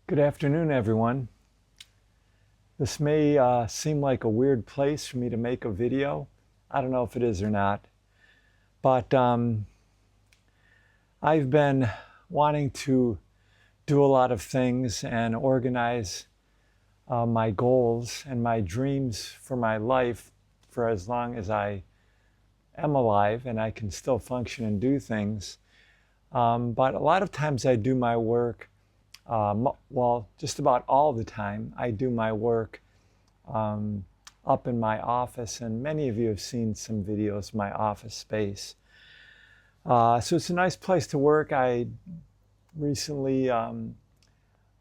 Good afternoon, everyone. This may seem like a weird place for me to make a video. I don't know if it is or not, but I've been wanting to do a lot of things and organize my goals and my dreams for my life for as long as I am alive and I can still function and do things. But a lot of times I do my work just about all the time, I do my work up in my office, and many of you have seen some videos of my office space. So it's a nice place to work. I recently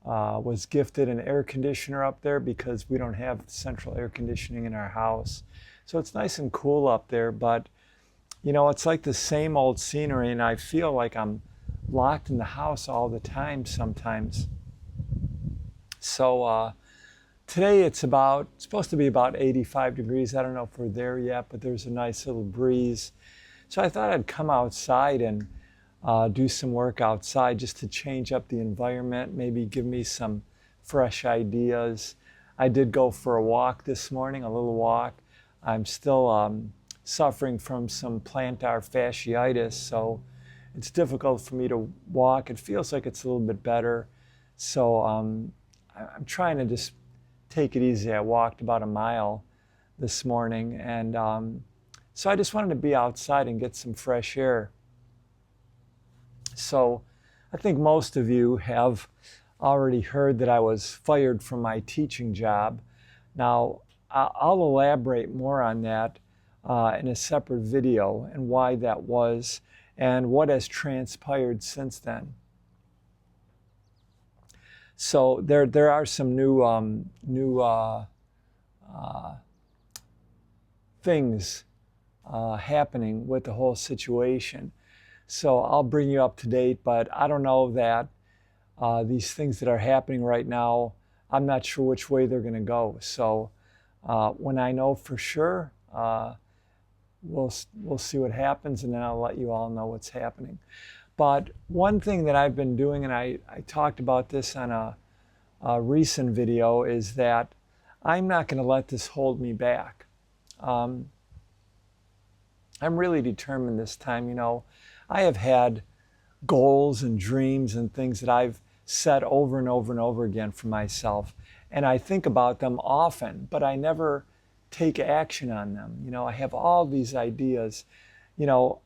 was gifted an air conditioner up there because we don't have central air conditioning in our house. So it's nice and cool up there, but you know, it's like the same old scenery, and I feel like I'm locked in the house all the time sometimes. So today it's supposed to be about 85 degrees. I don't know if we're there yet, but there's a nice little breeze. So I thought I'd come outside and do some work outside just to change up the environment, maybe give me some fresh ideas. I did go for a walk this morning, a little walk. I'm still suffering from some plantar fasciitis, so it's difficult for me to walk. It feels like it's a little bit better. So I'm trying to just take it easy. I walked about a mile this morning, and so I just wanted to be outside and get some fresh air. So I think most of you have already heard that I was fired from my teaching job. Now, I'll elaborate more on that in a separate video and why that was and what has transpired since then. So there are some new things happening with the whole situation. So I'll bring you up to date, but I don't know that these things that are happening right now, I'm not sure which way they're going to go. So when I know for sure, we'll see what happens, and then I'll let you all know what's happening. But one thing that I've been doing, and I talked about this on a recent video, is that I'm not going to let this hold me back. I'm really determined this time. You know, I have had goals and dreams and things that I've set over and over and over again for myself, and I think about them often, but I never take action on them. You know, I have all these ideas. You know,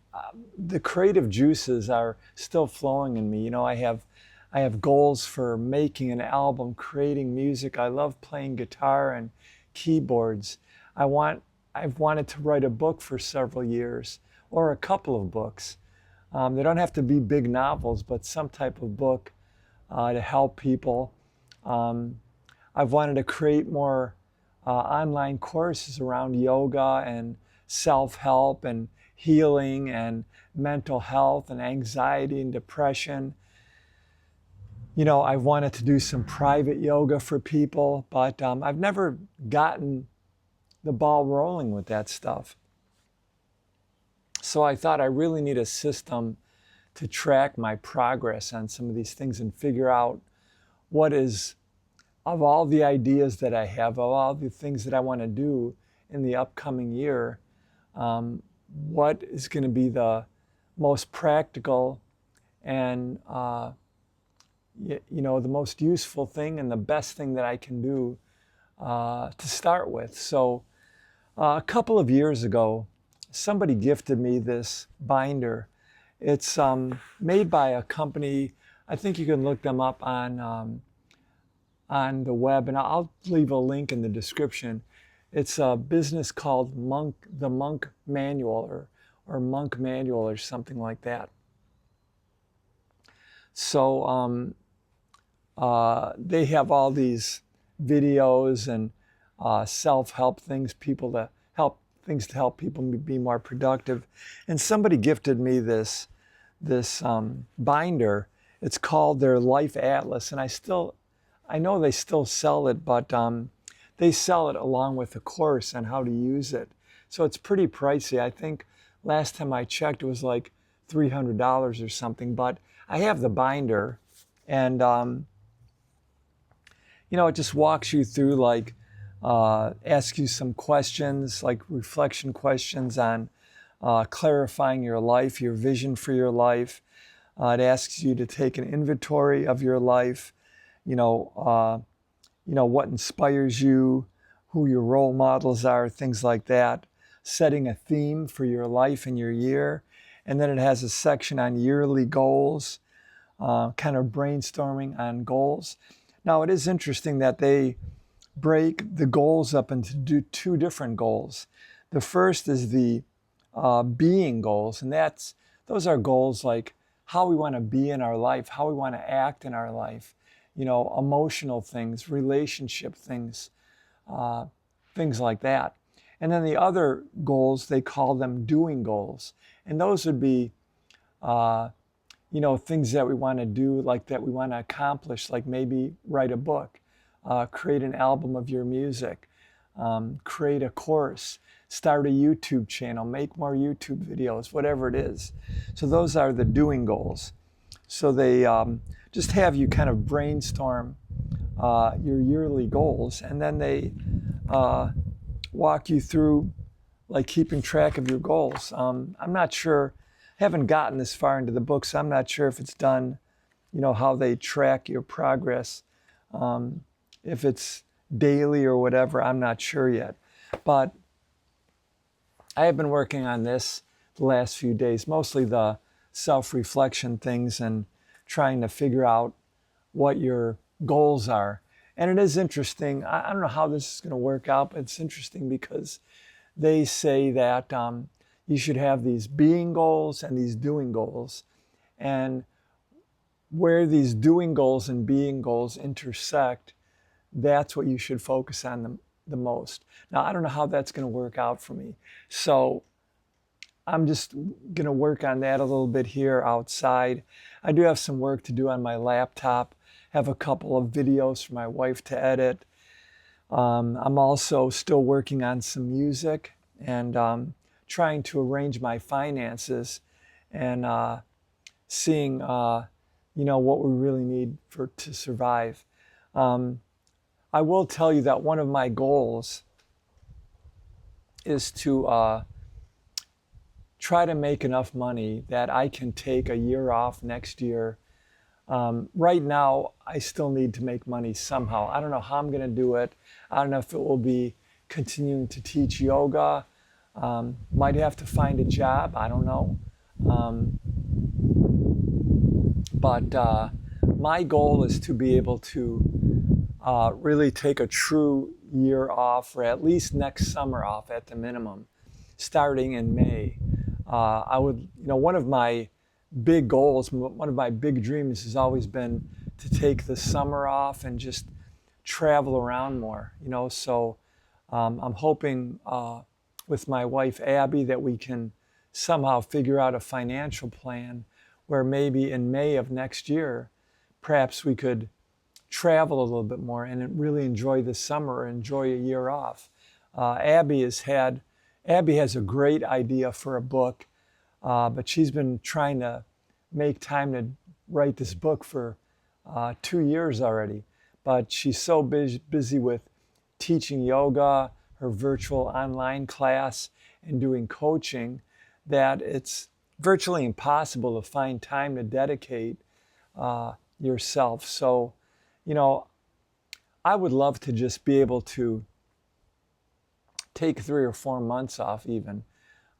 the creative juices are still flowing in me. You know, I have goals for making an album, creating music. I love playing guitar and keyboards. I've wanted to write a book for several years, or a couple of books. They don't have to be big novels, but some type of book to help people. I've wanted to create more online courses around yoga and self-help and healing and mental health and anxiety and depression. You know, I wanted to do some private yoga for people, but I've never gotten the ball rolling with that stuff. So I thought I really need a system to track my progress on some of these things and figure out what is, of all the ideas that I have, of all the things that I want to do in the upcoming year, what is going to be the most practical and you know, the most useful thing and the best thing that I can do to start with. So a couple of years ago, somebody gifted me this binder. It's made by a company. I think you can look them up on the web, and I'll leave a link in the description. It's a business called the Monk Manual or Monk Manual or something like that. So they have all these videos and self-help things, to help people be more productive. And somebody gifted me this binder. It's called their Life Atlas, and I know they still sell it, but they sell it along with a course on how to use it. So it's pretty pricey. I think last time I checked, it was like $300 or something, but I have the binder, and it just walks you through, like, asks you some questions, like reflection questions on clarifying your life, your vision for your life. It asks you to take an inventory of your life, you know, uh, what inspires you, who your role models are, things like that. Setting a theme for your life and your year. And then it has a section on yearly goals, kind of brainstorming on goals. Now, it is interesting that they break the goals up into two different goals. The first is the being goals, and those are goals like how we want to be in our life, how we want to act in our life, emotional things, relationship things, things like that. And then the other goals, they call them doing goals, and those would be things that we want to do, like that we want to accomplish, like maybe write a book, create an album of your music, create a course, start a YouTube channel, make more YouTube videos, whatever it is. So those are the doing goals. So they just have you kind of brainstorm your yearly goals, and then they walk you through, like, keeping track of your goals. I'm not sure, haven't gotten this far into the book, so I'm not sure if it's done, how they track your progress. If it's daily or whatever, I'm not sure yet. But I have been working on this the last few days, mostly the self-reflection things and trying to figure out what your goals are. And it is interesting. I don't know how this is going to work out, but it's interesting because they say that you should have these being goals and these doing goals. And where these doing goals and being goals intersect, that's what you should focus on the most. Now, I don't know how that's going to work out for me. So I'm just going to work on that a little bit here outside. I do have some work to do on my laptop. Have a couple of videos for my wife to edit. I'm also still working on some music and trying to arrange my finances and seeing, what we really need to survive. I will tell you that one of my goals is to try to make enough money that I can take a year off next year. Right now, I still need to make money somehow. I don't know how I'm going to do it. I don't know if it will be continuing to teach yoga. Might have to find a job. I don't know. But my goal is to be able to really take a true year off, or at least next summer off at the minimum, starting in May. I would, one of my big goals, one of my big dreams has always been to take the summer off and just travel around more, So I'm hoping with my wife, Abby, that we can somehow figure out a financial plan where maybe in May of next year, perhaps we could travel a little bit more and really enjoy the summer, enjoy a year off. Abby has a great idea for a book, but she's been trying to make time to write this book for 2 years already. But she's so busy with teaching yoga, her virtual online class, and doing coaching that it's virtually impossible to find time to dedicate yourself. So, I would love to just be able to take 3 or 4 months off even,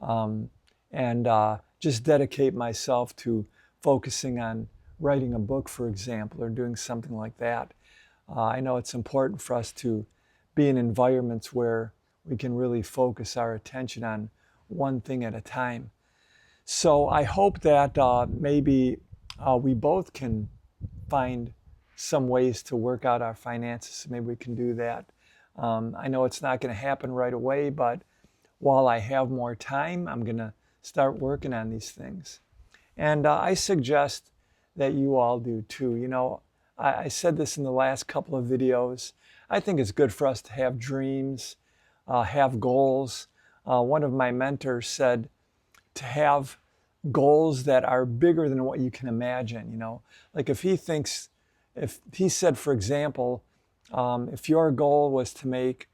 and just dedicate myself to focusing on writing a book, for example, or doing something like that. I know it's important for us to be in environments where we can really focus our attention on one thing at a time. So I hope that maybe we both can find some ways to work out our finances. Maybe we can do that. I know it's not going to happen right away, but while I have more time, I'm going to start working on these things. And I suggest that you all do too. I said this in the last couple of videos. I think it's good for us to have dreams, have goals. One of my mentors said to have goals that are bigger than what you can imagine. Like if he said, for example, If your goal was to make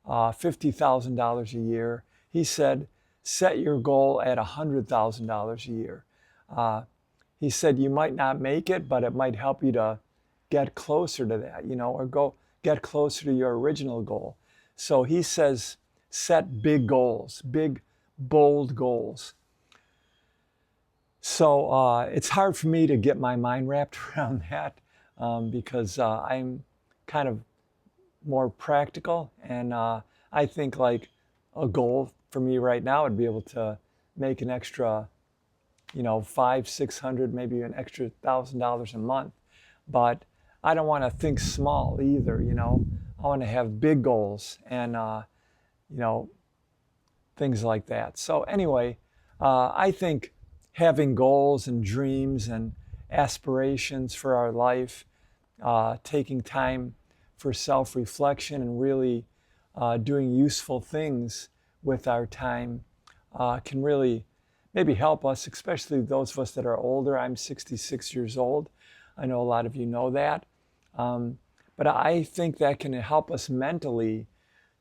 $50,000 a year, he said, set your goal at $100,000 a year. He said you might not make it, but it might help you to get closer to that, or go get closer to your original goal. So he says, set big goals, big, bold goals. So it's hard for me to get my mind wrapped around that because I'm kind of more practical. And I think like a goal for me right now would be able to make an extra, $500-600, maybe an extra $1,000 a month. But I don't want to think small either. I want to have big goals and, things like that. So anyway, I think having goals and dreams and aspirations for our life, taking time for self-reflection and really doing useful things with our time can really maybe help us, especially those of us that are older. I'm 66 years old. I know a lot of you know that. But I think that can help us mentally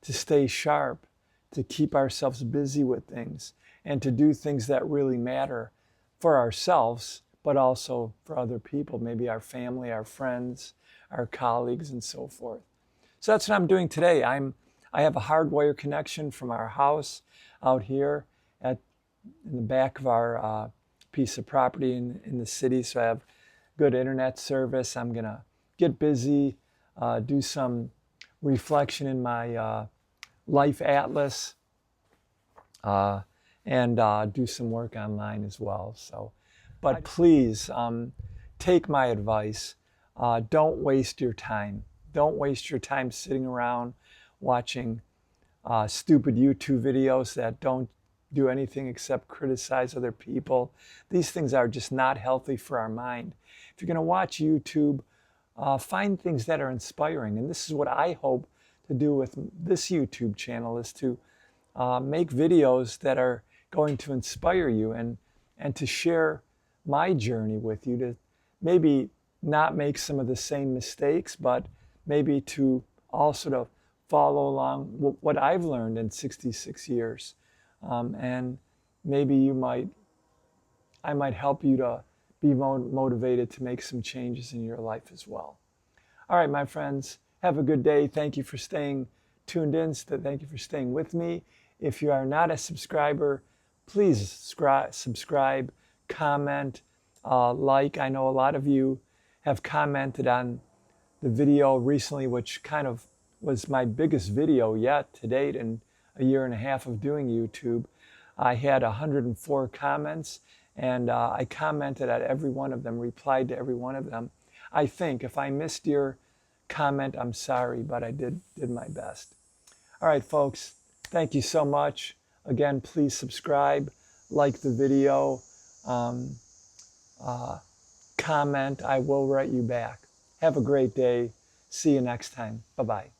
to stay sharp, to keep ourselves busy with things, and to do things that really matter for ourselves, but also for other people, maybe our family, our friends, our colleagues, and so forth. So that's what I'm doing today. I have a hardwire connection from our house out here in the back of our piece of property in the city, so I have good internet service. I'm gonna get busy, do some reflection in my life atlas, and do some work online as well. So, but please take my advice. Don't waste your time. Don't waste your time sitting around watching stupid YouTube videos that don't do anything except criticize other people. These things are just not healthy for our mind. If you're going to watch YouTube, find things that are inspiring. And this is what I hope to do with this YouTube channel, is to make videos that are going to inspire you and to share my journey with you, to maybe not make some of the same mistakes, but maybe to also to follow along what I've learned in 66 years. And maybe I might help you to be motivated to make some changes in your life as well. All right, my friends, have a good day. Thank you for staying tuned in. Thank you for staying with me. If you are not a subscriber, please subscribe, comment, like. I know a lot of you have commented on the video recently, which kind of was my biggest video yet to date in a year and a half of doing YouTube. I had 104 comments, and I commented at every one of them, replied to every one of them. I think if I missed your comment, I'm sorry, but I did my best. All right, folks, thank you so much. Again, please subscribe, like the video, comment. I will write you back. Have a great day. See you next time. Bye-bye.